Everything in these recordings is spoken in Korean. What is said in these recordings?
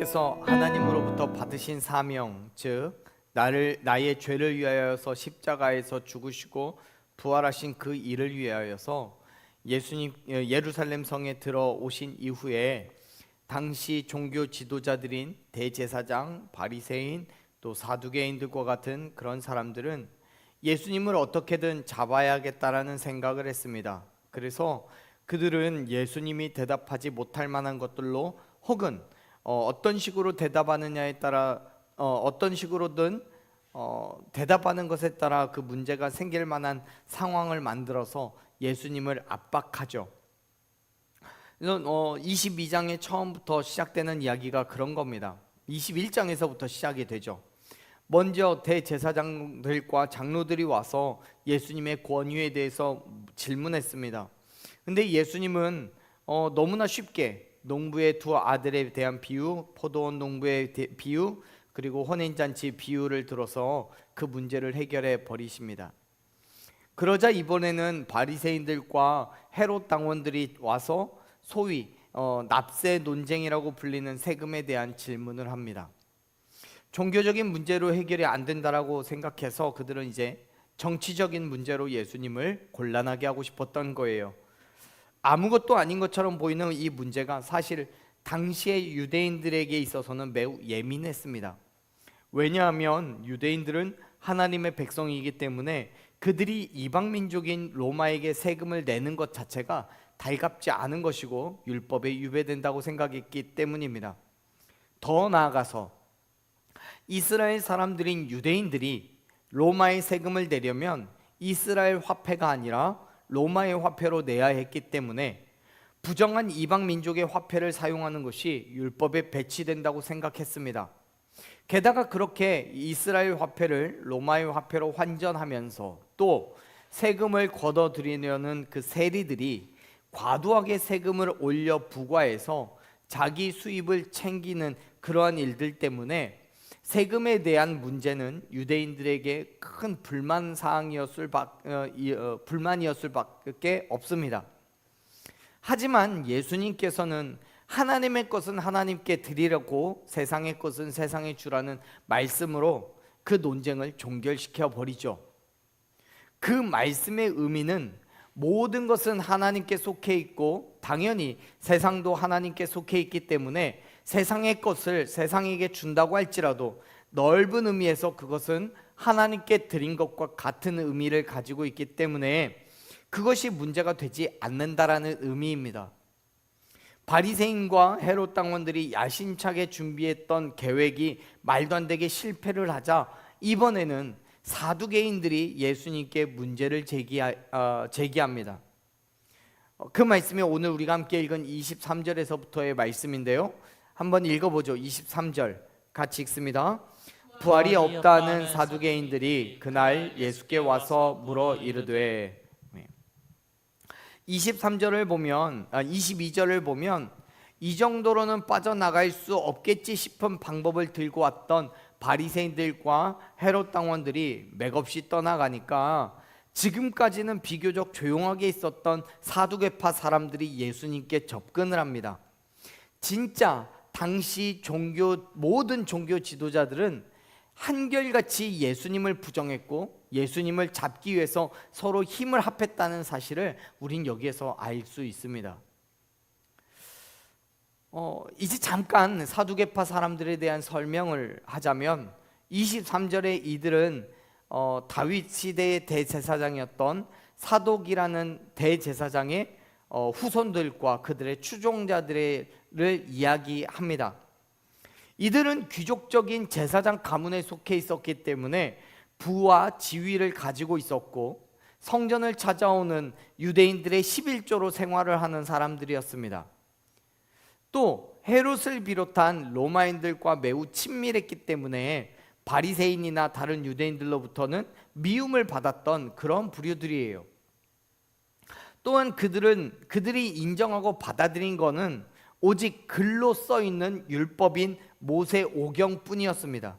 예수님께서 하나님으로부터 받으신 사명, 즉 나의 죄를 위하여서 십자가에서 죽으시고 부활하신 그 일을 위하여서 예수님 예루살렘 성에 들어오신 이후에 당시 종교 지도자들인 대제사장, 바리새인, 또 사두개인들과 같은 그런 사람들은 예수님을 어떻게든 잡아야겠다라는 생각을 했습니다. 그래서 그들은 예수님이 대답하지 못할 만한 것들로 혹은 어떤 식으로 대답하느냐에 따라 어떤 식으로든 대답하는 것에 따라 그 문제가 생길 만한 상황을 만들어서 예수님을 압박하죠. 22장의 처음부터 시작되는 이야기가 그런 겁니다. 21장에서부터 시작이 되죠. 먼저 대제사장들과 장로들이 와서 예수님의 권위에 대해서 질문했습니다. 근데 예수님은 너무나 쉽게 농부의 두 아들에 대한 비유, 포도원 농부의 비유, 그리고 혼인잔치 비유를 들어서 그 문제를 해결해 버리십니다. 그러자 이번에는 바리새인들과 헤롯 당원들이 와서 소위 납세 논쟁이라고 불리는 세금에 대한 질문을 합니다. 종교적인 문제로 해결이 안 된다라고 생각해서 그들은 이제 정치적인 문제로 예수님을 곤란하게 하고 싶었던 거예요. 아무것도 아닌 것처럼 보이는 이 문제가 사실 당시의 유대인들에게 있어서는 매우 예민했습니다. 왜냐하면 유대인들은 하나님의 백성이기 때문에 그들이 이방 민족인 로마에게 세금을 내는 것 자체가 달갑지 않은 것이고 율법에 위배된다고 생각했기 때문입니다. 더 나아가서 이스라엘 사람들인 유대인들이 로마의 세금을 내려면 이스라엘 화폐가 아니라 로마의 화폐로 내야 했기 때문에 부정한 이방 민족의 화폐를 사용하는 것이 율법에 배치된다고 생각했습니다. 게다가 그렇게 이스라엘 화폐를 로마의 화폐로 환전하면서 또 세금을 걷어들이려는 그 세리들이 과도하게 세금을 올려 부과해서 자기 수입을 챙기는 그러한 일들 때문에 세금에 대한 문제는 유대인들에게 큰 불만이었을 밖에 없습니다. 하지만 예수님께서는 하나님의 것은 하나님께 드리라고 세상의 것은 세상에 주라는 말씀으로 그 논쟁을 종결시켜 버리죠. 그 말씀의 의미는 모든 것은 하나님께 속해 있고 당연히 세상도 하나님께 속해 있기 때문에 세상의 것을 세상에게 준다고 할지라도 넓은 의미에서 그것은 하나님께 드린 것과 같은 의미를 가지고 있기 때문에 그것이 문제가 되지 않는다라는 의미입니다. 바리새인과 헤롯 당원들이 야심차게 준비했던 계획이 말도 안 되게 실패를 하자 이번에는 사두개인들이 예수님께 문제를 제기합니다. 그 말씀이 오늘 우리가 함께 읽은 23절에서부터의 말씀인데요. 한번 읽어보죠. 23절 같이 읽습니다. 부활이 없다는 사두개인들이 그날 예수께 와서 물어 이르되 23절을 보면 22절을 보면 이 정도로는 빠져나갈 수 없겠지 싶은 방법을 들고 왔던 바리새인들과 헤롯 당원들이 맥없이 떠나가니까 지금까지는 비교적 조용하게 있었던 사두개파 사람들이 예수님께 접근을 합니다. 진짜 당시 모든 종교 지도자들은 한결같이 예수님을 부정했고 예수님을 잡기 위해서 서로 힘을 합했다는 사실을 우린 여기에서 알 수 있습니다. 이제 잠깐 사두개파 사람들에 대한 설명을 하자면 23절에 이들은 다윗 시대의 대제사장이었던 사독이라는 대제사장의 후손들과 그들의 추종자들을 이야기합니다. 이들은 귀족적인 제사장 가문에 속해 있었기 때문에 부와 지위를 가지고 있었고 성전을 찾아오는 유대인들의 11조로 생활을 하는 사람들이었습니다. 또 헤롯을 비롯한 로마인들과 매우 친밀했기 때문에 바리새인이나 다른 유대인들로부터는 미움을 받았던 그런 부류들이에요. 또한 그들이 인정하고 받아들인 것은 오직 글로 써 있는 율법인 모세오경뿐이었습니다.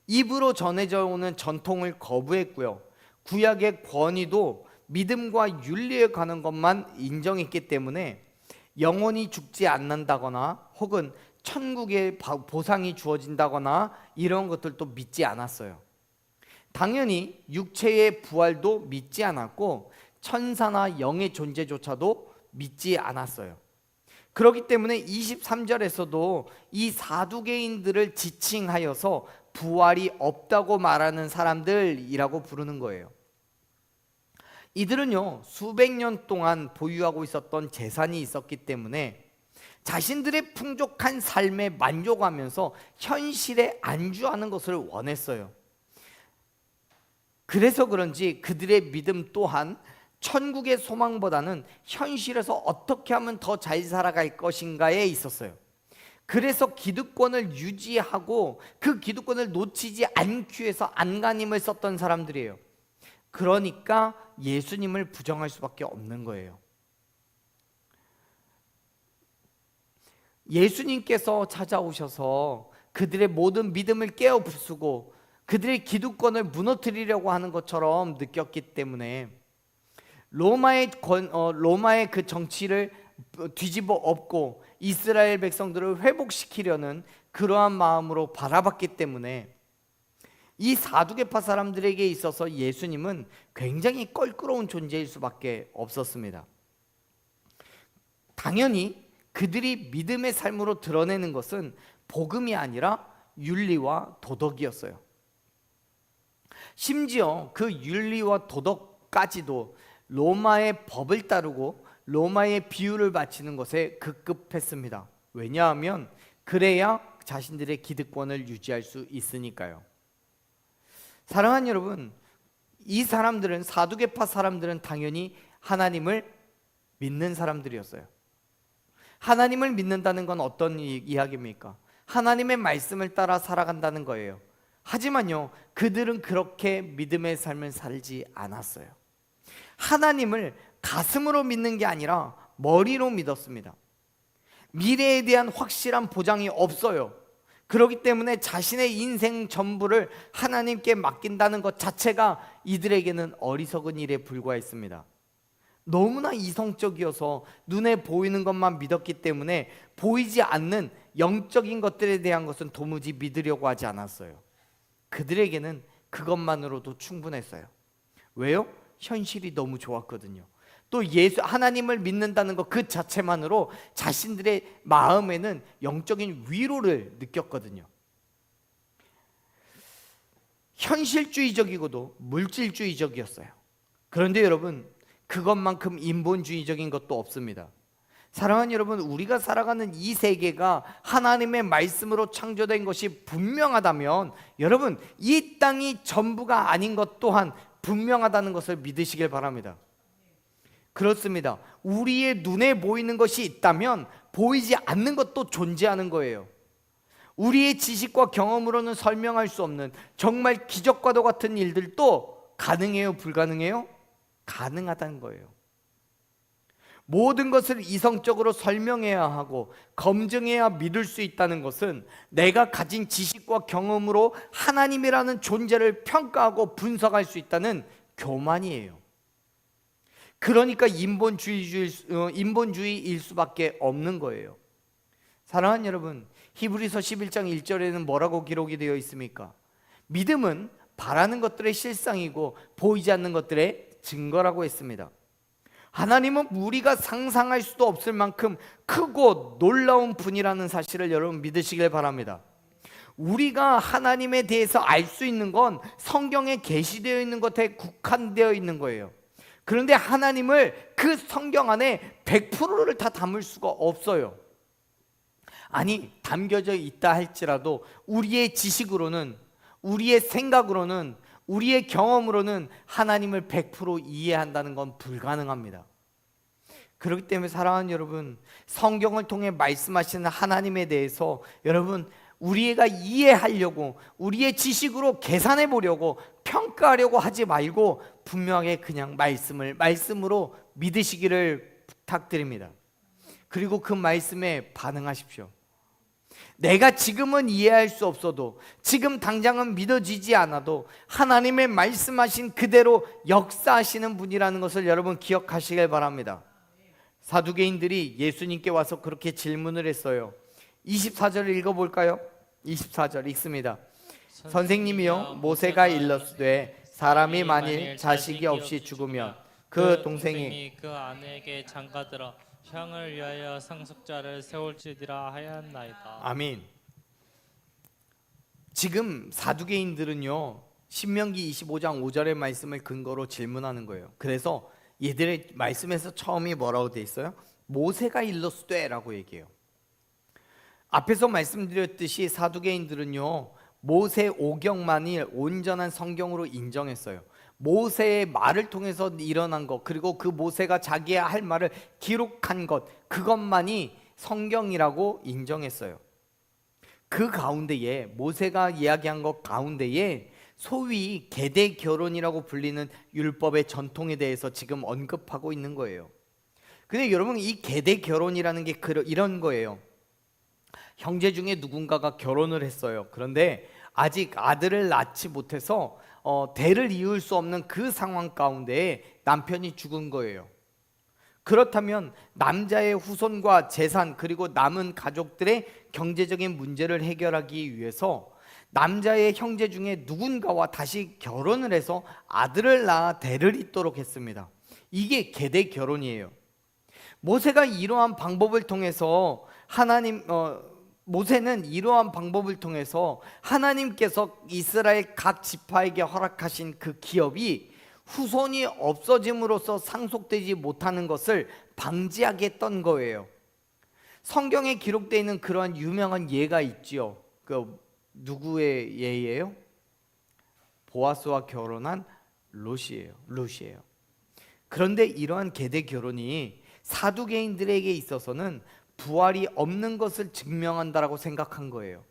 입으로 전해져 오는 전통을 거부했고요. 구약의 권위도 믿음과 윤리에 가는 것만 인정했기 때문에 영원히 죽지 않는다거나 혹은 천국의 보상이 주어진다거나 이런 것들도 믿지 않았어요. 당연히 육체의 부활도 믿지 않았고 천사나 영의 존재조차도 믿지 않았어요. 그렇기 때문에 23절에서도 이 사두개인들을 지칭하여서 부활이 없다고 말하는 사람들이라고 부르는 거예요. 이들은요, 수백 년 동안 보유하고 있었던 재산이 있었기 때문에 자신들의 풍족한 삶에 만족하면서 현실에 안주하는 것을 원했어요. 그래서 그런지 그들의 믿음 또한 천국의 소망보다는 현실에서 어떻게 하면 더 잘 살아갈 것인가에 있었어요. 그래서 기득권을 유지하고 그 기득권을 놓치지 않기 위해서 안간힘을 썼던 사람들이에요. 그러니까 예수님을 부정할 수밖에 없는 거예요. 예수님께서 찾아오셔서 그들의 모든 믿음을 깨어부수고 그들의 기득권을 무너뜨리려고 하는 것처럼 느꼈기 때문에 로마의 그 정치를 뒤집어 엎고 이스라엘 백성들을 회복시키려는 그러한 마음으로 바라봤기 때문에 이 사두개파 사람들에게 있어서 예수님은 굉장히 껄끄러운 존재일 수밖에 없었습니다. 당연히 그들이 믿음의 삶으로 드러내는 것은 복음이 아니라 윤리와 도덕이었어요. 심지어 그 윤리와 도덕까지도 로마의 법을 따르고 로마의 비율을 바치는 것에 급급했습니다. 왜냐하면 그래야 자신들의 기득권을 유지할 수 있으니까요. 사랑하는 여러분, 이 사람들은, 사두개파 사람들은 당연히 하나님을 믿는 사람들이었어요. 하나님을 믿는다는 건 어떤 이야기입니까? 하나님의 말씀을 따라 살아간다는 거예요. 하지만요, 그들은 그렇게 믿음의 삶을 살지 않았어요. 하나님을 가슴으로 믿는 게 아니라 머리로 믿었습니다. 미래에 대한 확실한 보장이 없어요. 그렇기 때문에 자신의 인생 전부를 하나님께 맡긴다는 것 자체가 이들에게는 어리석은 일에 불과했습니다. 너무나 이성적이어서 눈에 보이는 것만 믿었기 때문에 보이지 않는 영적인 것들에 대한 것은 도무지 믿으려고 하지 않았어요. 그들에게는 그것만으로도 충분했어요. 왜요? 현실이 너무 좋았거든요. 또 하나님을 믿는다는 것 그 자체만으로 자신들의 마음에는 영적인 위로를 느꼈거든요. 현실주의적이고도 물질주의적이었어요. 그런데 여러분, 그것만큼 인본주의적인 것도 없습니다. 사랑하는 여러분, 우리가 살아가는 이 세계가 하나님의 말씀으로 창조된 것이 분명하다면 여러분, 이 땅이 전부가 아닌 것 또한 분명하다는 것을 믿으시길 바랍니다. 그렇습니다. 우리의 눈에 보이는 것이 있다면 보이지 않는 것도 존재하는 거예요. 우리의 지식과 경험으로는 설명할 수 없는 정말 기적과도 같은 일들도 가능해요? 불가능해요? 가능하다는 거예요. 모든 것을 이성적으로 설명해야 하고 검증해야 믿을 수 있다는 것은 내가 가진 지식과 경험으로 하나님이라는 존재를 평가하고 분석할 수 있다는 교만이에요. 그러니까 인본주의일 수밖에 없는 거예요. 사랑하는 여러분, 히브리서 11장 1절에는 뭐라고 기록이 되어 있습니까? 믿음은 바라는 것들의 실상이고 보이지 않는 것들의 증거라고 했습니다. 하나님은 우리가 상상할 수도 없을 만큼 크고 놀라운 분이라는 사실을 여러분 믿으시길 바랍니다. 우리가 하나님에 대해서 알 수 있는 건 성경에 게시되어 있는 것에 국한되어 있는 거예요. 그런데 하나님을 그 성경 안에 100%를 다 담을 수가 없어요. 아니, 담겨져 있다 할지라도 우리의 지식으로는, 우리의 생각으로는, 우리의 경험으로는 하나님을 100% 이해한다는 건 불가능합니다. 그렇기 때문에 사랑하는 여러분, 성경을 통해 말씀하시는 하나님에 대해서 여러분, 우리가 이해하려고 우리의 지식으로 계산해 보려고 평가하려고 하지 말고 분명하게 그냥 말씀으로 믿으시기를 부탁드립니다. 그리고 그 말씀에 반응하십시오. 내가 지금은 이해할 수 없어도, 지금 당장은 믿어지지 않아도 하나님의 말씀하신 그대로 역사하시는 분이라는 것을 여러분 기억하시길 바랍니다. 사두개인들이 예수님께 와서 그렇게 질문을 했어요. 24절을 읽어볼까요? 24절 읽습니다. 선생님이요 모세가 일렀으되 사람이 만일 자식이 없이 죽으면 그 동생이 그 아내에게 장가들어 형을 위하여 상속자를 세울지니라 하였나이다. 아멘. 지금 사두개인들은요 신명기 25장 5절의 말씀을 근거로 질문하는 거예요. 그래서 얘들의 말씀에서 처음이 뭐라고 돼 있어요? 모세가 일렀으되 라고 얘기해요. 앞에서 말씀드렸듯이 사두개인들은요 모세 오경만을 온전한 성경으로 인정했어요. 모세의 말을 통해서 일어난 것, 그리고 그 모세가 자기의 할 말을 기록한 것, 그것만이 성경이라고 인정했어요. 그 가운데에 모세가 이야기한 것 가운데에 소위 계대 결혼이라고 불리는 율법의 전통에 대해서 지금 언급하고 있는 거예요. 근데 여러분 이 계대 결혼이라는 게 이런 거예요. 형제 중에 누군가가 결혼을 했어요. 그런데 아직 아들을 낳지 못해서 대를 이을 수 없는 그 상황 가운데 남편이 죽은 거예요. 그렇다면 남자의 후손과 재산 그리고 남은 가족들의 경제적인 문제를 해결하기 위해서 남자의 형제 중에 누군가와 다시 결혼을 해서 아들을 낳아 대를 잇도록 했습니다. 이게 계대 결혼이에요. 모세가 이러한 방법을 통해서 모세는 이러한 방법을 통해서 하나님께서 이스라엘 각 지파에게 허락하신 그 기업이 후손이 없어짐으로써 상속되지 못하는 것을 방지하겠던 거예요. 성경에 기록되어 있는 그러한 유명한 예가 있지요. 그 누구의 예예요? 보아스와 결혼한 롯이에요. 그런데 이러한 계대 결혼이 사두개인들에게 있어서는 부활이 없는 것을 증명한다라고 생각한 거예요.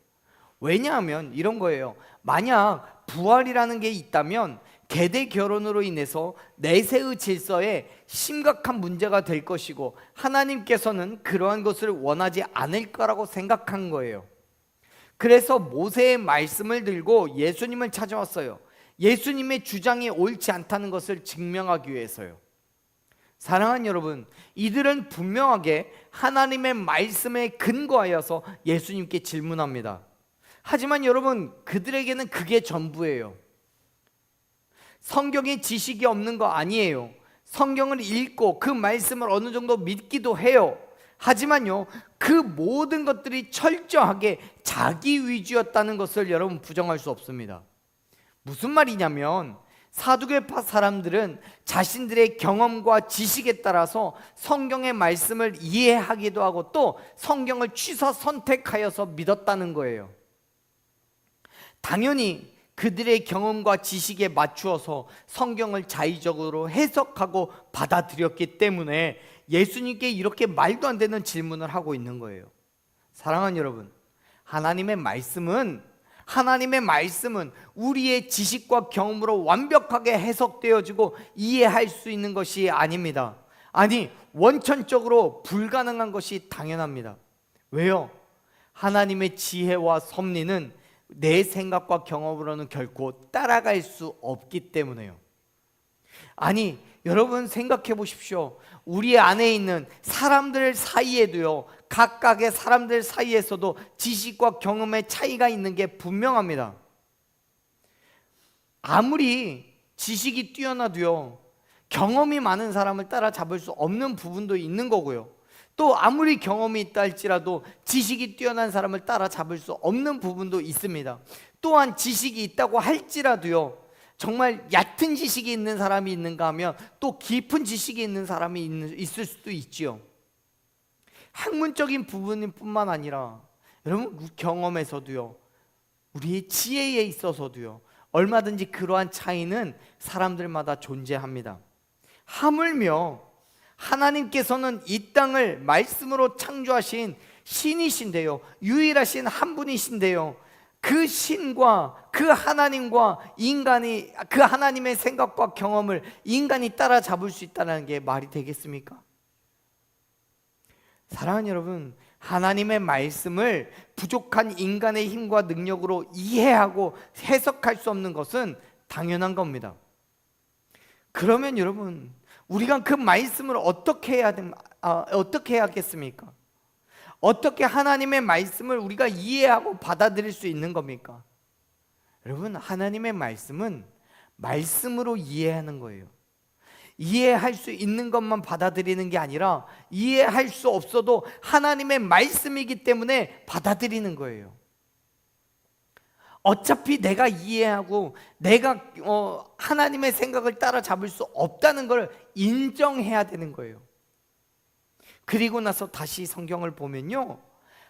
왜냐하면 이런 거예요. 만약 부활이라는 게 있다면 계대 결혼으로 인해서 내세의 질서에 심각한 문제가 될 것이고 하나님께서는 그러한 것을 원하지 않을 거라고 생각한 거예요. 그래서 모세의 말씀을 들고 예수님을 찾아왔어요. 예수님의 주장이 옳지 않다는 것을 증명하기 위해서요. 사랑하는 여러분, 이들은 분명하게 하나님의 말씀에 근거하여서 예수님께 질문합니다. 하지만 여러분, 그들에게는 그게 전부예요. 성경에 지식이 없는 거 아니에요. 성경을 읽고 그 말씀을 어느 정도 믿기도 해요. 하지만요, 그 모든 것들이 철저하게 자기 위주였다는 것을 여러분 부정할 수 없습니다. 무슨 말이냐면 사두개파 사람들은 자신들의 경험과 지식에 따라서 성경의 말씀을 이해하기도 하고 또 성경을 취사 선택하여서 믿었다는 거예요. 당연히 그들의 경험과 지식에 맞추어서 성경을 자의적으로 해석하고 받아들였기 때문에 예수님께 이렇게 말도 안 되는 질문을 하고 있는 거예요. 사랑하는 여러분, 하나님의 말씀은 우리의 지식과 경험으로 완벽하게 해석되어지고 이해할 수 있는 것이 아닙니다. 아니, 원천적으로 불가능한 것이 당연합니다. 왜요? 하나님의 지혜와 섭리는 내 생각과 경험으로는 결코 따라갈 수 없기 때문에요. 아니, 여러분 생각해 보십시오. 우리 안에 있는 사람들 사이에도요, 각각의 사람들 사이에서도 지식과 경험의 차이가 있는 게 분명합니다. 아무리 지식이 뛰어나도요, 경험이 많은 사람을 따라잡을 수 없는 부분도 있는 거고요. 또 아무리 경험이 있다 할지라도 지식이 뛰어난 사람을 따라잡을 수 없는 부분도 있습니다. 또한 지식이 있다고 할지라도요, 정말 얕은 지식이 있는 사람이 있는가 하면 또 깊은 지식이 있는 사람이 있을 수도 있지요. 학문적인 부분뿐만 아니라 여러분 경험에서도요, 우리의 지혜에 있어서도요, 얼마든지 그러한 차이는 사람들마다 존재합니다. 하물며 하나님께서는 이 땅을 말씀으로 창조하신 신이신데요, 유일하신 한 분이신데요, 그 신과 그 하나님과 인간이, 그 하나님의 생각과 경험을 인간이 따라잡을 수 있다는 게 말이 되겠습니까? 사랑하는 여러분, 하나님의 말씀을 부족한 인간의 힘과 능력으로 이해하고 해석할 수 없는 것은 당연한 겁니다. 그러면 여러분, 우리가 그 말씀을 어떻게 해야겠습니까? 어떻게 하나님의 말씀을 우리가 이해하고 받아들일 수 있는 겁니까? 여러분, 하나님의 말씀은 말씀으로 이해하는 거예요. 이해할 수 있는 것만 받아들이는 게 아니라 이해할 수 없어도 하나님의 말씀이기 때문에 받아들이는 거예요. 어차피 내가 이해하고 내가 하나님의 생각을 따라잡을 수 없다는 걸 인정해야 되는 거예요. 그리고 나서 다시 성경을 보면요,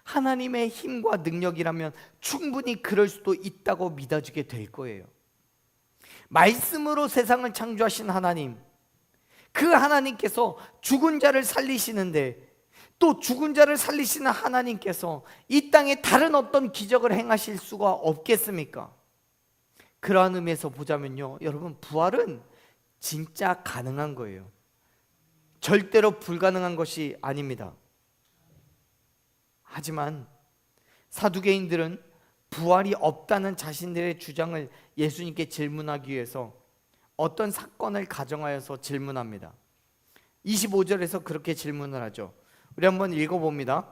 하나님의 힘과 능력이라면 충분히 그럴 수도 있다고 믿어지게 될 거예요. 말씀으로 세상을 창조하신 하나님, 그 하나님께서 죽은 자를 살리시는데, 또 죽은 자를 살리시는 하나님께서 이 땅에 다른 어떤 기적을 행하실 수가 없겠습니까? 그러한 의미에서 보자면요, 여러분, 부활은 진짜 가능한 거예요. 절대로 불가능한 것이 아닙니다. 하지만 사두개인들은 부활이 없다는 자신들의 주장을 예수님께 질문하기 위해서 어떤 사건을 가정하여서 질문합니다. 25절에서 그렇게 질문을 하죠. 우리 한번 읽어봅니다.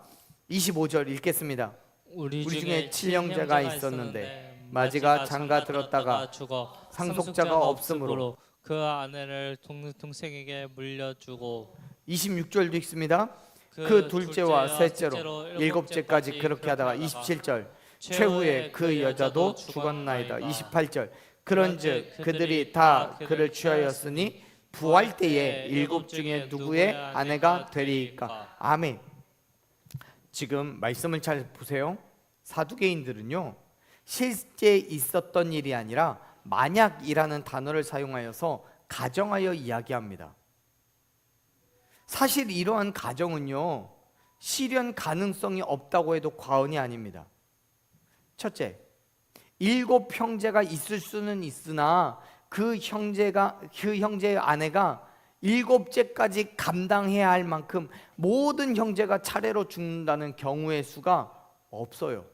25절 읽겠습니다. 우리 중에 칠형제가 있었는데 마지가 장가 들었다가 죽어 상속자가 없으므로 그 아내를 동생에게 물려주고 26절도 읽습니다. 그 둘째와 셋째로 일곱째까지 그렇게 하다가 27절 최후에 그 여자도 죽었나이다. 28절 그런즉 그들이 다 그를 취하였으니 부활 때에 일곱 중에 누구의 아내가 되리이까. 아멘. 지금 말씀을 잘 보세요. 사두개인들은요, 실제 있었던 일이 아니라 만약이라는 단어를 사용하여서 가정하여 이야기합니다. 사실 이러한 가정은요, 실현 가능성이 없다고 해도 과언이 아닙니다. 첫째, 7 형제가 있을 수는 있으나 그 형제의 아내가 7째까지 감당해야 할 만큼 모든 형제가 차례로 죽는다는 경우의 수가 없어요.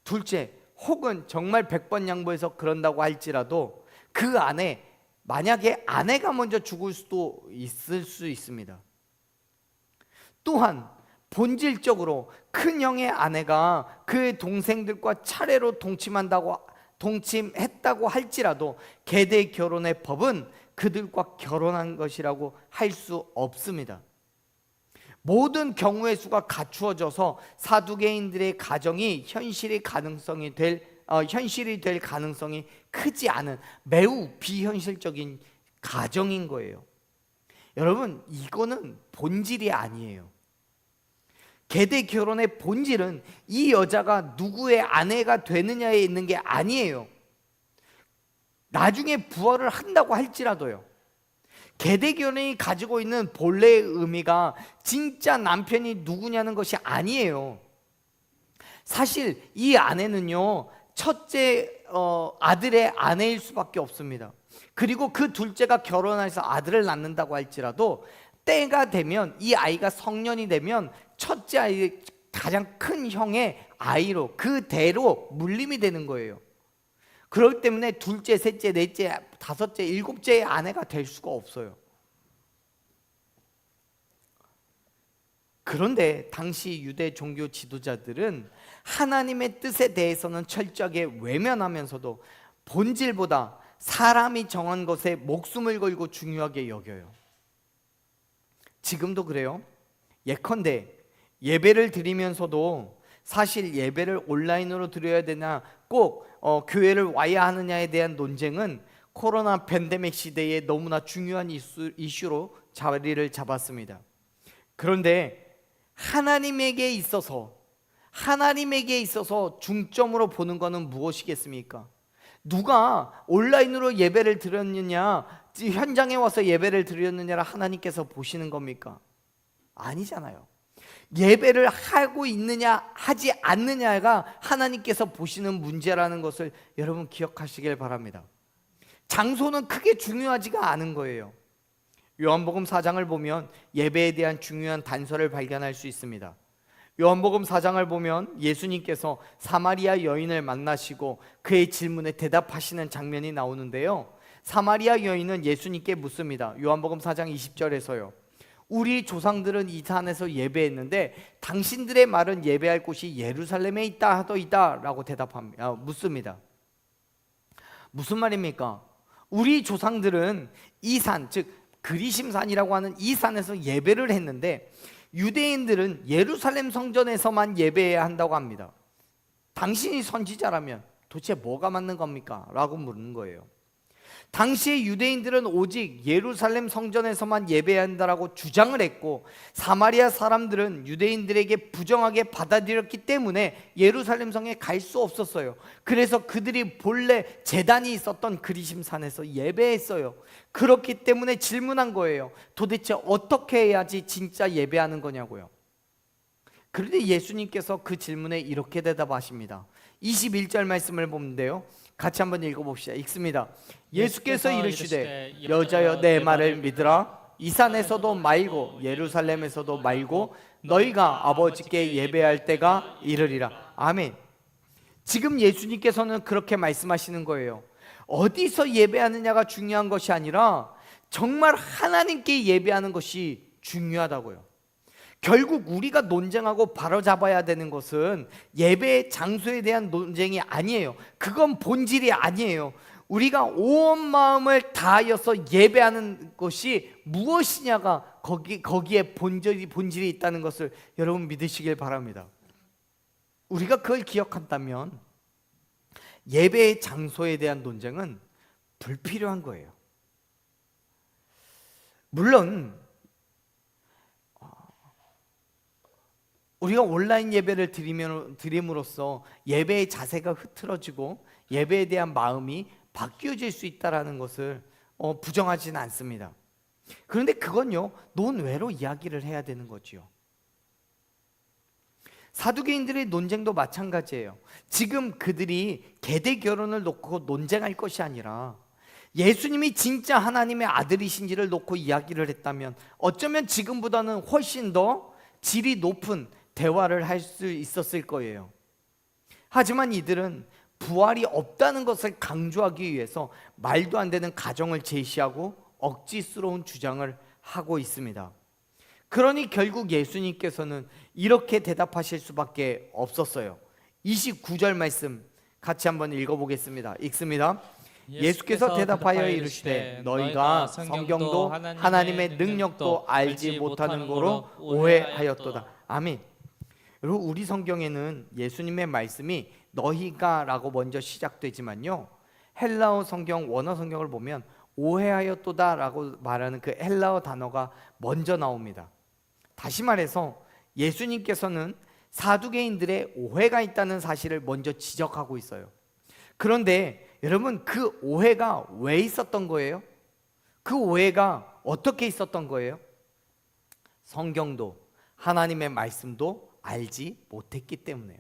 둘째, 혹은 정말 100번 양보해서 그런다고 할지라도 그 안에 만약에 아내가 먼저 죽을 수도 있을 수 있습니다. 또한 본질적으로 큰 형의 아내가 그의 동생들과 차례로 동침했다고 할지라도 계대 결혼의 법은 그들과 결혼한 것이라고 할 수 없습니다. 모든 경우의 수가 갖추어져서 사두개인들의 가정이 현실이 될 가능성이 크지 않은 매우 비현실적인 가정인 거예요. 여러분, 이거는 본질이 아니에요. 계대 결혼의 본질은 이 여자가 누구의 아내가 되느냐에 있는 게 아니에요. 나중에 부활을 한다고 할지라도요, 계대 결혼이 가지고 있는 본래의 의미가 진짜 남편이 누구냐는 것이 아니에요. 사실 이 아내는요, 첫째 아들의 아내일 수밖에 없습니다. 그리고 그 둘째가 결혼해서 아들을 낳는다고 할지라도 때가 되면, 이 아이가 성년이 되면 첫째 아이, 가장 큰 형의 아이로, 그 대로 물림이 되는 거예요. 그렇기 때문에 둘째, 셋째, 넷째, 다섯째, 일곱째의 아내가 될 수가 없어요. 그런데 당시 유대 종교 지도자들은 하나님의 뜻에 대해서는 철저하게 외면하면서도 본질보다 사람이 정한 것에 목숨을 걸고 중요하게 여겨요. 지금도 그래요. 예컨대 예배를 드리면서도 사실 예배를 온라인으로 드려야 되나, 꼭 교회를 와야 하느냐에 대한 논쟁은 코로나 팬데믹 시대에 너무나 중요한 이슈로 자리를 잡았습니다. 그런데 하나님에게 있어서 중점으로 보는 것은 무엇이겠습니까? 누가 온라인으로 예배를 드렸느냐, 현장에 와서 예배를 드렸느냐를 하나님께서 보시는 겁니까? 아니잖아요. 예배를 하고 있느냐 하지 않느냐가 하나님께서 보시는 문제라는 것을 여러분 기억하시길 바랍니다. 장소는 크게 중요하지가 않은 거예요. 요한복음 4장을 보면 예배에 대한 중요한 단서를 발견할 수 있습니다. 요한복음 4장을 보면 예수님께서 사마리아 여인을 만나시고 그의 질문에 대답하시는 장면이 나오는데요, 사마리아 여인은 예수님께 묻습니다. 요한복음 4장 20절에서요, 우리 조상들은 이 산에서 예배했는데 당신들의 말은 예배할 곳이 예루살렘에 있다 하더이다 라고 묻습니다. 무슨 말입니까? 우리 조상들은 이 산, 즉 그리심산이라고 하는 이 산에서 예배를 했는데 유대인들은 예루살렘 성전에서만 예배해야 한다고 합니다. 당신이 선지자라면 도대체 뭐가 맞는 겁니까? 라고 묻는 거예요. 당시의 유대인들은 오직 예루살렘 성전에서만 예배해야 한다라고 주장을 했고, 사마리아 사람들은 유대인들에게 부정하게 받아들였기 때문에 예루살렘 성에 갈 수 없었어요. 그래서 그들이 본래 제단이 있었던 그리심산에서 예배했어요. 그렇기 때문에 질문한 거예요. 도대체 어떻게 해야지 진짜 예배하는 거냐고요. 그런데 예수님께서 그 질문에 이렇게 대답하십니다. 21절 말씀을 보는데요, 같이 한번 읽어봅시다. 읽습니다. 예수께서 이르시되 여자여 내 말을 믿으라. 이 산에서도 말고 예루살렘에서도 말고 너희가 아버지께 예배할 때가 이르리라. 아멘. 지금 예수님께서는 그렇게 말씀하시는 거예요. 어디서 예배하느냐가 중요한 것이 아니라 정말 하나님께 예배하는 것이 중요하다고요. 결국 우리가 논쟁하고 바로잡아야 되는 것은 예배의 장소에 대한 논쟁이 아니에요. 그건 본질이 아니에요. 우리가 온 마음을 다하여서 예배하는 것이 무엇이냐가 거기에 본질이 있다는 것을 여러분 믿으시길 바랍니다. 우리가 그걸 기억한다면 예배의 장소에 대한 논쟁은 불필요한 거예요. 물론 우리가 온라인 예배를 드림으로써 예배의 자세가 흐트러지고 예배에 대한 마음이 바뀌어질 수 있다는 것을 부정하지는 않습니다. 그런데 그건요, 논외로 이야기를 해야 되는 거지요. 사두개인들의 논쟁도 마찬가지예요. 지금 그들이 계대 결혼을 놓고 논쟁할 것이 아니라 예수님이 진짜 하나님의 아들이신지를 놓고 이야기를 했다면 어쩌면 지금보다는 훨씬 더 질이 높은 대화를 할 수 있었을 거예요. 하지만 이들은 부활이 없다는 것을 강조하기 위해서 말도 안 되는 가정을 제시하고 억지스러운 주장을 하고 있습니다. 그러니 결국 예수님께서는 이렇게 대답하실 수밖에 없었어요. 29절 말씀 같이 한번 읽어보겠습니다. 읽습니다. 예수께서 대답하여 이르시되 너희가 성경도 하나님의 능력도 알지 못하는 거로 오해하였도다. 아멘. 여러분, 우리 성경에는 예수님의 말씀이 너희가 라고 먼저 시작되지만요, 헬라어 성경, 원어 성경을 보면 오해하였도다 라고 말하는 그 헬라어 단어가 먼저 나옵니다. 다시 말해서 예수님께서는 사두개인들의 오해가 있다는 사실을 먼저 지적하고 있어요. 그런데 여러분, 그 오해가 왜 있었던 거예요? 그 오해가 어떻게 있었던 거예요? 성경도 하나님의 말씀도 알지 못했기 때문에요.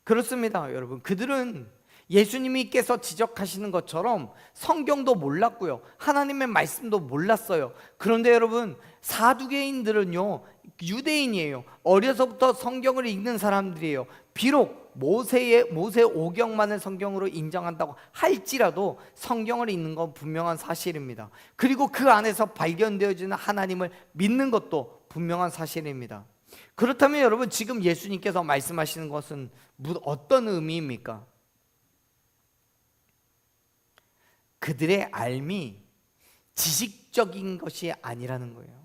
그렇습니다, 여러분. 그들은 예수님께서 지적하시는 것처럼 성경도 몰랐고요, 하나님의 말씀도 몰랐어요. 그런데 여러분, 사두개인들은요, 유대인이에요. 어려서부터 성경을 읽는 사람들이에요. 비록 모세 5경만을 성경으로 인정한다고 할지라도 성경을 읽는 건 분명한 사실입니다. 그리고 그 안에서 발견되어지는 하나님을 믿는 것도 분명한 사실입니다. 그렇다면 여러분, 지금 예수님께서 말씀하시는 것은 어떤 의미입니까? 그들의 알미 지식적인 것이 아니라는 거예요.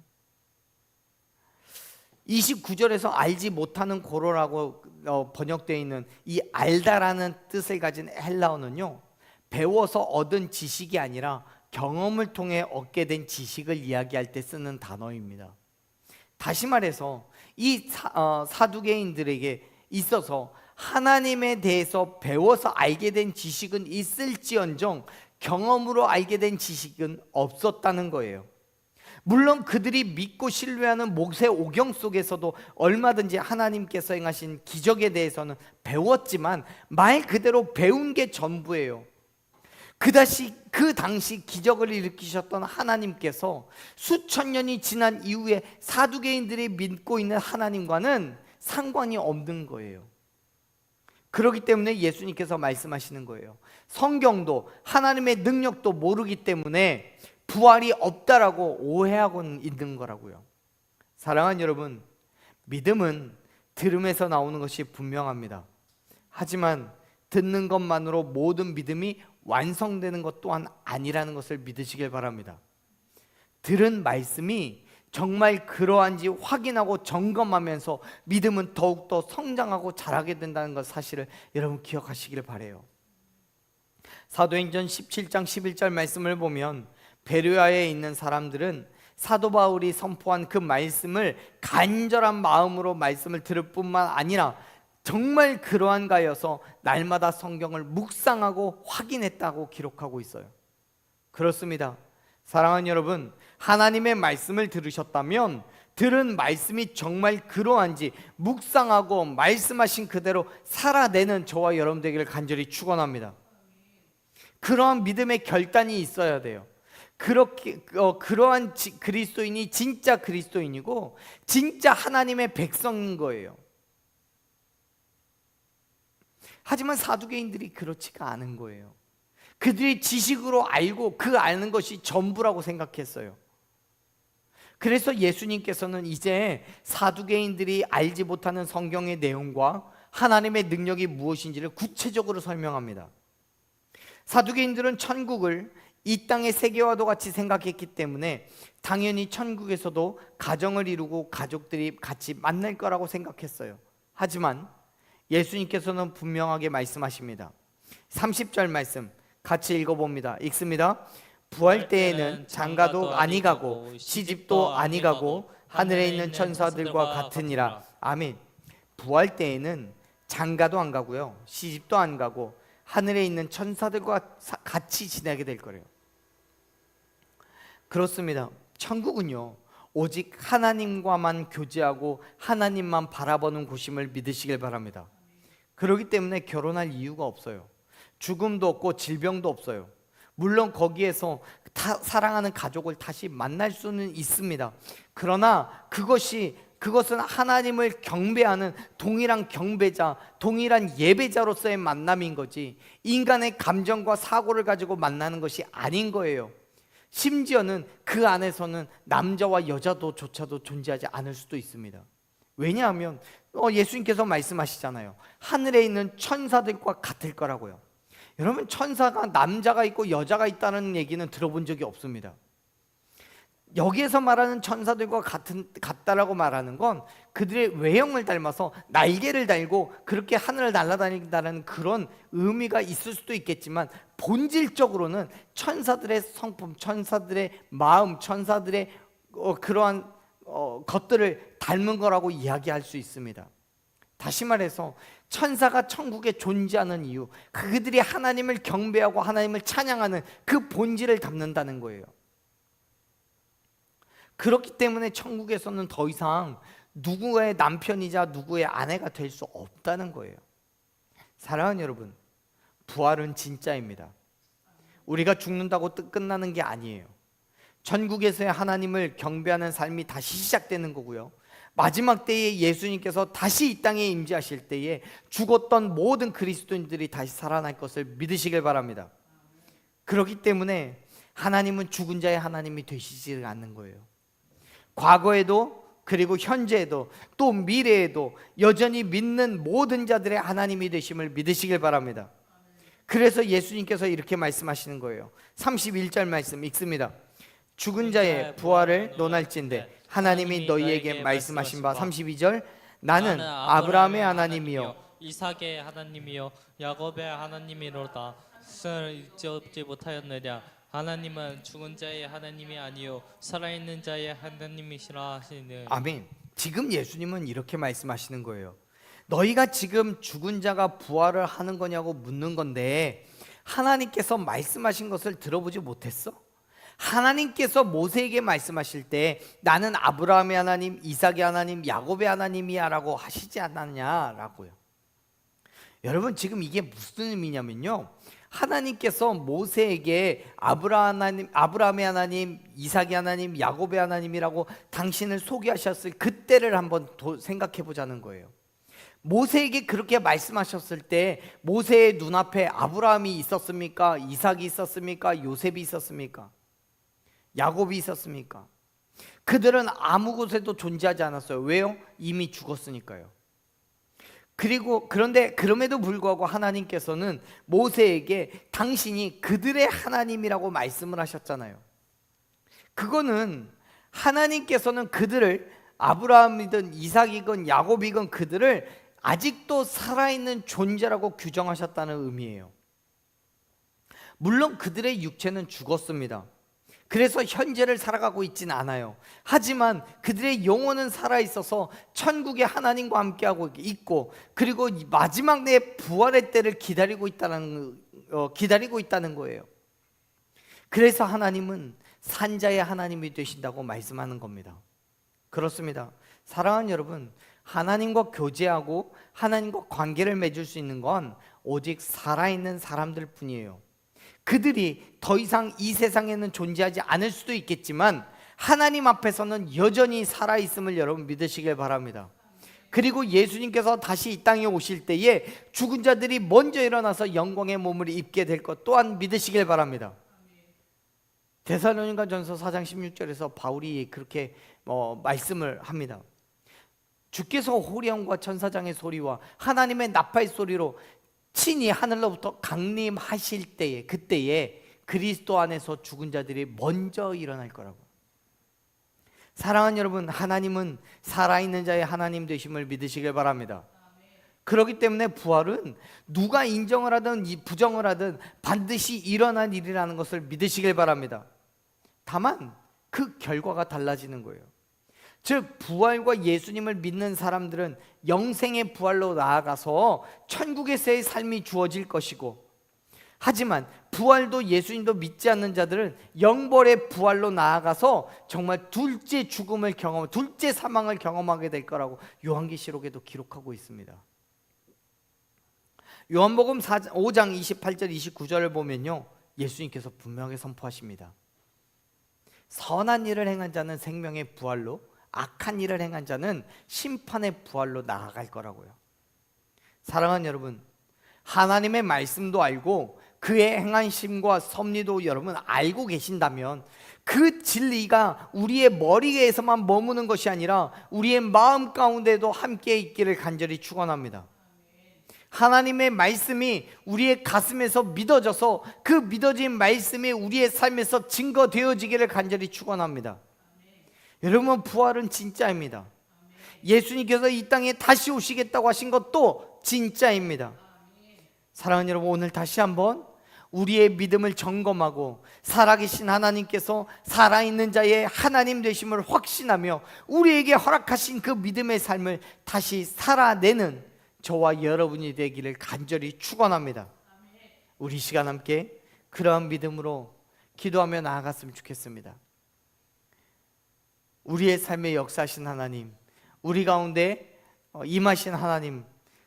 29절에서 알지 못하는 고로라고 번역되어 있는 이 알다라는 뜻을 가진 헬라어는요, 배워서 얻은 지식이 아니라 경험을 통해 얻게 된 지식을 이야기할 때 쓰는 단어입니다. 다시 말해서 이 사두개인들에게 있어서 하나님에 대해서 배워서 알게 된 지식은 있을지언정 경험으로 알게 된 지식은 없었다는 거예요. 물론 그들이 믿고 신뢰하는 모세 오경 속에서도 얼마든지 하나님께서 행하신 기적에 대해서는 배웠지만 말 그대로 배운 게 전부예요. 그 당시 기적을 일으키셨던 하나님께서 수천 년이 지난 이후에 사두개인들이 믿고 있는 하나님과는 상관이 없는 거예요. 그렇기 때문에 예수님께서 말씀하시는 거예요. 성경도 하나님의 능력도 모르기 때문에 부활이 없다라고 오해하고 있는 거라고요. 사랑하는 여러분, 믿음은 들음에서 나오는 것이 분명합니다. 하지만 듣는 것만으로 모든 믿음이 완성되는 것 또한 아니라는 것을 믿으시길 바랍니다. 들은 말씀이 정말 그러한지 확인하고 점검하면서 믿음은 더욱더 성장하고 자라게 된다는 것 사실을 여러분 기억하시길 바라요. 사도행전 17장 11절 말씀을 보면 베레아에 있는 사람들은 사도 바울이 선포한 그 말씀을 간절한 마음으로 말씀을 들을 뿐만 아니라 정말 그러한가여서 날마다 성경을 묵상하고 확인했다고 기록하고 있어요. 그렇습니다. 사랑하는 여러분, 하나님의 말씀을 들으셨다면 들은 말씀이 정말 그러한지 묵상하고 말씀하신 그대로 살아내는 저와 여러분 되기를 간절히 축원합니다. 그러한 믿음의 결단이 있어야 돼요. 그러한 그리스도인이 진짜 그리스도인이고 진짜 하나님의 백성인 거예요. 하지만 사두개인들이 그렇지가 않은 거예요. 그들이 지식으로 알고 그 아는 것이 전부라고 생각했어요. 그래서 예수님께서는 이제 사두개인들이 알지 못하는 성경의 내용과 하나님의 능력이 무엇인지를 구체적으로 설명합니다. 사두개인들은 천국을 이 땅의 세계와도 같이 생각했기 때문에 당연히 천국에서도 가정을 이루고 가족들이 같이 만날 거라고 생각했어요. 하지만 예수님께서는 분명하게 말씀하십니다. 30절 말씀 같이 읽어봅니다. 읽습니다. 부활 때에는 장가도 아니 가고 시집도 아니 가고 하늘에 있는 천사들과 같으니라. 아멘. 부활 때에는 장가도 안 가고요, 시집도 안 가고 하늘에 있는 천사들과 같이 지내게 될 거래요. 그렇습니다. 천국은요 오직 하나님과만 교제하고 하나님만 바라보는 곳임을 믿으시길 바랍니다. 그렇기 때문에 결혼할 이유가 없어요. 죽음도 없고 질병도 없어요. 물론 거기에서 사랑하는 가족을 다시 만날 수는 있습니다. 그러나 그것은 하나님을 경배하는 동일한 경배자, 동일한 예배자로서의 만남인 거지 인간의 감정과 사고를 가지고 만나는 것이 아닌 거예요. 심지어는 그 안에서는 남자와 여자도조차도 존재하지 않을 수도 있습니다. 왜냐하면 예수님께서 말씀하시잖아요. 하늘에 있는 천사들과 같을 거라고요. 여러분, 천사가 남자가 있고 여자가 있다는 얘기는 들어본 적이 없습니다. 여기에서 말하는 천사들과 같다라고 말하는 건 그들의 외형을 닮아서 날개를 달고 그렇게 하늘을 날아다닌다는 그런 의미가 있을 수도 있겠지만 본질적으로는 천사들의 성품, 천사들의 마음, 천사들의 그러한 것들을 닮은 거라고 이야기할 수 있습니다. 다시 말해서 천사가 천국에 존재하는 이유, 그들이 하나님을 경배하고 하나님을 찬양하는 그 본질을 담는다는 거예요. 그렇기 때문에 천국에서는 더 이상 누구의 남편이자 누구의 아내가 될 수 없다는 거예요. 사랑하는 여러분, 부활은 진짜입니다. 우리가 죽는다고 끝나는 게 아니에요. 천국에서의 하나님을 경배하는 삶이 다시 시작되는 거고요, 마지막 때에 예수님께서 다시 이 땅에 임재하실 때에 죽었던 모든 그리스도인들이 다시 살아날 것을 믿으시길 바랍니다. 그렇기 때문에 하나님은 죽은 자의 하나님이 되시지 않는 거예요. 과거에도 그리고 현재에도 또 미래에도 여전히 믿는 모든 자들의 하나님이 되심을 믿으시길 바랍니다. 그래서 예수님께서 이렇게 말씀하시는 거예요. 31절 말씀 읽습니다. 죽은 자의 부활을 논할진대 하나님이 너희에게 말씀하신 바. 32절 나는 아브라함의 하나님이요 이삭의 하나님이요 야곱의 하나님이로다. 스를 잊지 못하였느냐. 하나님은 죽은 자의 하나님이 아니요 살아있는 자의 하나님이시라 하시는. 아멘. 지금 예수님은 이렇게 말씀하시는 거예요. 너희가 지금 죽은 자가 부활을 하는 거냐고 묻는 건데 하나님께서 말씀하신 것을 들어보지 못했어? 하나님께서 모세에게 말씀하실 때 나는 아브라함의 하나님, 이삭의 하나님, 야곱의 하나님이야 라고 하시지 않았냐라고요. 여러분, 지금 이게 무슨 의미냐면요, 하나님께서 모세에게 아브라함의 하나님, 이삭의 하나님, 야곱의 하나님이라고 당신을 소개하셨을 그때를 한번 생각해 보자는 거예요. 모세에게 그렇게 말씀하셨을 때 모세의 눈앞에 아브라함이 있었습니까? 이삭이 있었습니까? 요셉이 있었습니까? 야곱이 있었습니까? 그들은 아무 곳에도 존재하지 않았어요. 왜요? 이미 죽었으니까요. 그런데 그럼에도 불구하고 하나님께서는 모세에게 당신이 그들의 하나님이라고 말씀을 하셨잖아요. 그거는 하나님께서는 그들을, 아브라함이든 이삭이건 야곱이건 그들을 아직도 살아있는 존재라고 규정하셨다는 의미예요. 물론 그들의 육체는 죽었습니다. 그래서 현재를 살아가고 있지는 않아요. 하지만 그들의 영혼은 살아있어서 천국의 하나님과 함께하고 있고, 그리고 마지막 내 부활의 때를 기다리고 있다는 거예요. 그래서 하나님은 산자의 하나님이 되신다고 말씀하는 겁니다. 그렇습니다. 사랑하는 여러분, 하나님과 교제하고 하나님과 관계를 맺을 수 있는 건 오직 살아있는 사람들 뿐이에요. 그들이 더 이상 이 세상에는 존재하지 않을 수도 있겠지만 하나님 앞에서는 여전히 살아있음을 여러분 믿으시길 바랍니다. 그리고 예수님께서 다시 이 땅에 오실 때에 죽은 자들이 먼저 일어나서 영광의 몸을 입게 될 것 또한 믿으시길 바랍니다. 데살로니가전서 4장 16절에서 바울이 그렇게 말씀을 합니다. 주께서 호령과 천사장의 소리와 하나님의 나팔 소리로 친히 하늘로부터 강림하실 때에, 그때에 그리스도 안에서 죽은 자들이 먼저 일어날 거라고. 사랑하는 여러분, 하나님은 살아있는 자의 하나님 되심을 믿으시길 바랍니다. 그렇기 때문에 부활은 누가 인정을 하든 부정을 하든 반드시 일어난 일이라는 것을 믿으시길 바랍니다. 다만 그 결과가 달라지는 거예요. 즉 부활과 예수님을 믿는 사람들은 영생의 부활로 나아가서 천국에서의 삶이 주어질 것이고, 하지만 부활도 예수님도 믿지 않는 자들은 영벌의 부활로 나아가서 정말 둘째 죽음을 둘째 사망을 경험하게 될 거라고 요한계시록에도 기록하고 있습니다. 요한복음 5장 28절 29절을 보면요, 예수님께서 분명하게 선포하십니다. 선한 일을 행한 자는 생명의 부활로, 악한 일을 행한 자는 심판의 부활로 나아갈 거라고요. 사랑하는 여러분, 하나님의 말씀도 알고 그의 행하심과 섭리도 여러분 알고 계신다면 그 진리가 우리의 머리에서만 머무는 것이 아니라 우리의 마음 가운데도 함께 있기를 간절히 축원합니다. 하나님의 말씀이 우리의 가슴에서 믿어져서 그 믿어진 말씀이 우리의 삶에서 증거되어지기를 간절히 축원합니다. 여러분, 부활은 진짜입니다. 예수님께서 이 땅에 다시 오시겠다고 하신 것도 진짜입니다. 사랑하는 여러분, 오늘 다시 한번 우리의 믿음을 점검하고 살아계신 하나님께서 살아있는 자의 하나님 되심을 확신하며 우리에게 허락하신 그 믿음의 삶을 다시 살아내는 저와 여러분이 되기를 간절히 축원합니다. 우리 시간 함께 그러한 믿음으로 기도하며 나아갔으면 좋겠습니다. 우리의 삶에 역사하신 하나님, 우리 가운데 임하신 하나님,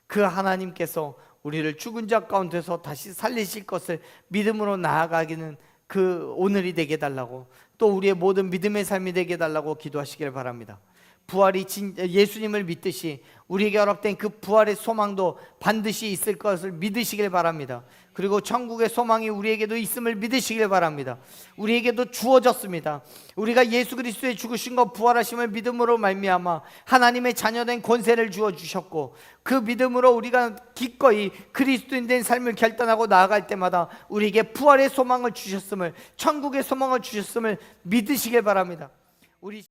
그 하나님께서 우리를 죽은 자 가운데서 다시 살리실 것을 믿음으로 나아가기는 그 오늘이 되게 해달라고, 또 우리의 모든 믿음의 삶이 되게 해달라고 기도하시길 바랍니다. 부활이 예수님을 믿듯이 우리에게 허락된 그 부활의 소망도 반드시 있을 것을 믿으시길 바랍니다. 그리고 천국의 소망이 우리에게도 있음을 믿으시길 바랍니다. 우리에게도 주어졌습니다. 우리가 예수 그리스도의 죽으신 것 부활하심을 믿음으로 말미암아 하나님의 자녀된 권세를 주어 주셨고, 그 믿음으로 우리가 기꺼이 그리스도인 된 삶을 결단하고 나아갈 때마다 우리에게 부활의 소망을 주셨음을, 천국의 소망을 주셨음을 믿으시길 바랍니다. 우리